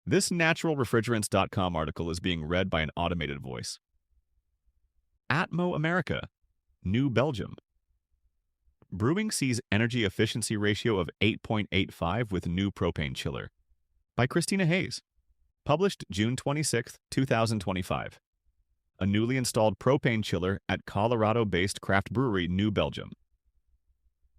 This naturalrefrigerants.com article is being read by an automated voice. ATMO America, New Belgium. Brewing sees energy efficiency ratio of 8.85 with new propane chiller. By Christina Hayes. Published June 26, 2025. A newly installed propane chiller at Colorado-based craft brewery New Belgium.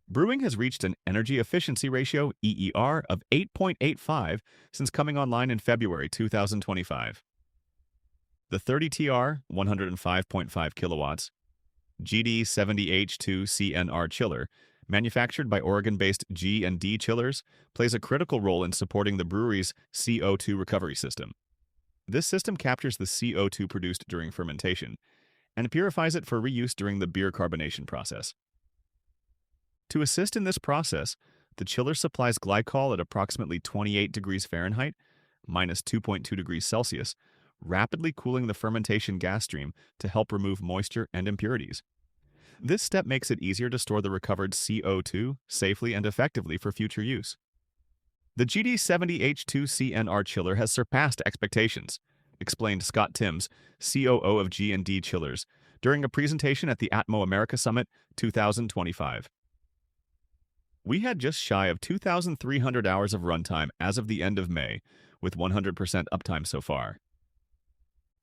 Brewing has reached an energy efficiency ratio (EER) of 8.85 since coming online in February 2025. The 30TR 105.5 kilowatts GD70H2CNR chiller, manufactured by Oregon-based G&D Chillers, plays a critical role in supporting the brewery's CO2 recovery system. This system captures the CO2 produced during fermentation and purifies it for reuse during the beer carbonation process. To assist in this process, the chiller supplies glycol at approximately 28 degrees Fahrenheit, minus 2.2 degrees Celsius, rapidly cooling the fermentation gas stream to help remove moisture and impurities. This step makes it easier to store the recovered CO2 safely and effectively for future use. The GD70H2CNR chiller has surpassed expectations, explained Scott Timms, COO of G&D Chillers, during a presentation at the ATMO America Summit 2025. We had just shy of 2,300 hours of runtime as of the end of May, with 100% uptime so far.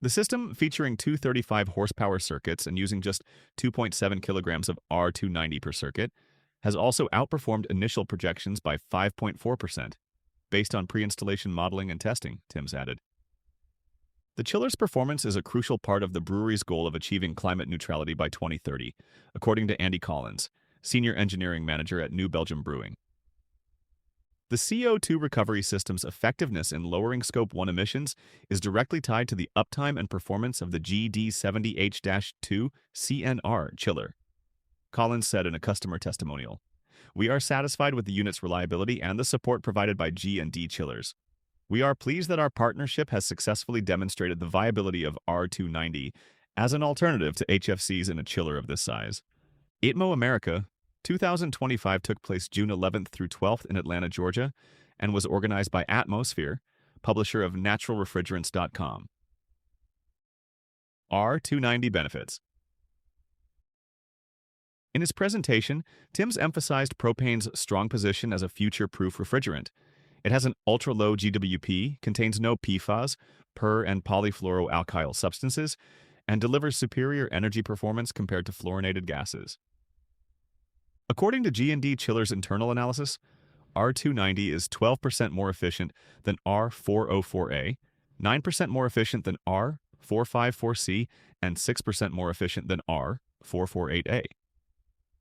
The system, featuring two 35-horsepower circuits and using just 2.7 kilograms of R290 per circuit, has also outperformed initial projections by 5.4%, based on pre-installation modeling and testing, Timms added. The chiller's performance is a crucial part of the brewery's goal of achieving climate neutrality by 2030, according to Andy Collins, Senior Engineering Manager at New Belgium Brewing. The CO2 recovery system's effectiveness in lowering Scope 1 emissions is directly tied to the uptime and performance of the GD70H-2 CNR chiller, Collins said in a customer testimonial. We are satisfied with the unit's reliability and the support provided by G&D Chillers. We are pleased that our partnership has successfully demonstrated the viability of R290 as an alternative to HFCs in a chiller of this size. ATMO America 2025 took place June 11th through 12th in Atlanta, Georgia, and was organized by Atmosphere, publisher of naturalrefrigerants.com. R290 benefits. In his presentation, Timms emphasized propane's strong position as a future-proof refrigerant. It has an ultra-low GWP, contains no PFAS, per- and polyfluoroalkyl substances, and delivers superior energy performance compared to fluorinated gases. According to G&D Chiller's internal analysis, R290 is 12% more efficient than R404A, 9% more efficient than R454C, and 6% more efficient than R448A.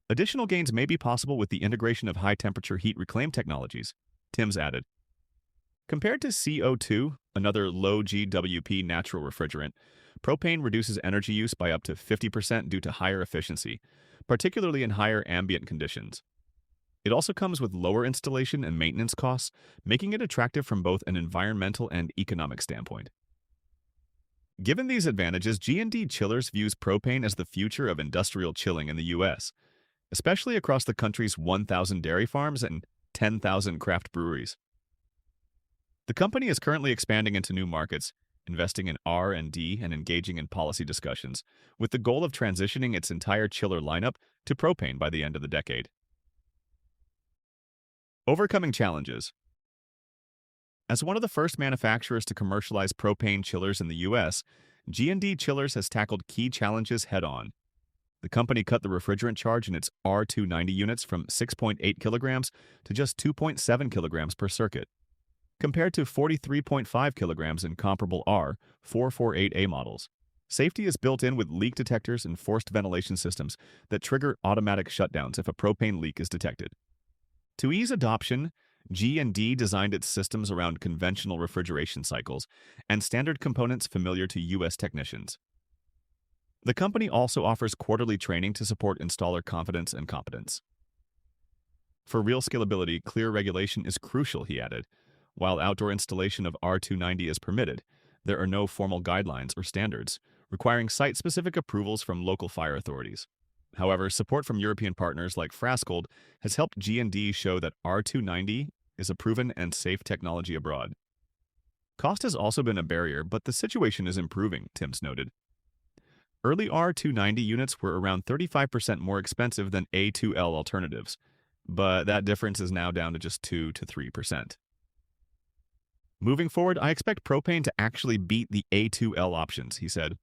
Additional gains may be possible with the integration of high-temperature heat reclaim technologies, Timms added. Compared to CO2, another low GWP natural refrigerant, propane reduces energy use by up to 50% due to higher efficiency, particularly in higher ambient conditions. It also comes with lower installation and maintenance costs, making it attractive from both an environmental and economic standpoint. Given these advantages, G&D Chillers views propane as the future of industrial chilling in the U.S., especially across the country's 1,000 dairy farms and 10,000 craft breweries. The company is currently expanding into new markets, investing in R&D and engaging in policy discussions, with the goal of transitioning its entire chiller lineup to propane by the end of the decade. Overcoming challenges. As one of the first manufacturers to commercialize propane chillers in the U.S., G&D Chillers has tackled key challenges head-on. The company cut the refrigerant charge in its R290 units from 6.8 kilograms to just 2.7 kilograms per circuit, compared to 43.5 kilograms in comparable R448A models. Safety is built in with leak detectors and forced ventilation systems that trigger automatic shutdowns if a propane leak is detected. To ease adoption, G&D designed its systems around conventional refrigeration cycles and standard components familiar to U.S. technicians. The company also offers quarterly training to support installer confidence and competence. For real scalability, clear regulation is crucial, he added. While outdoor installation of R290 is permitted, there are no formal guidelines or standards, requiring site-specific approvals from local fire authorities. However, support from European partners like Frascold has helped G&D show that R290 is a proven and safe technology abroad. Cost has also been a barrier, but the situation is improving, Timms noted. Early R290 units were around 35% more expensive than A2L alternatives, but that difference is now down to just 2 to 3%. Moving forward, I expect propane to actually beat the A2L options, he said.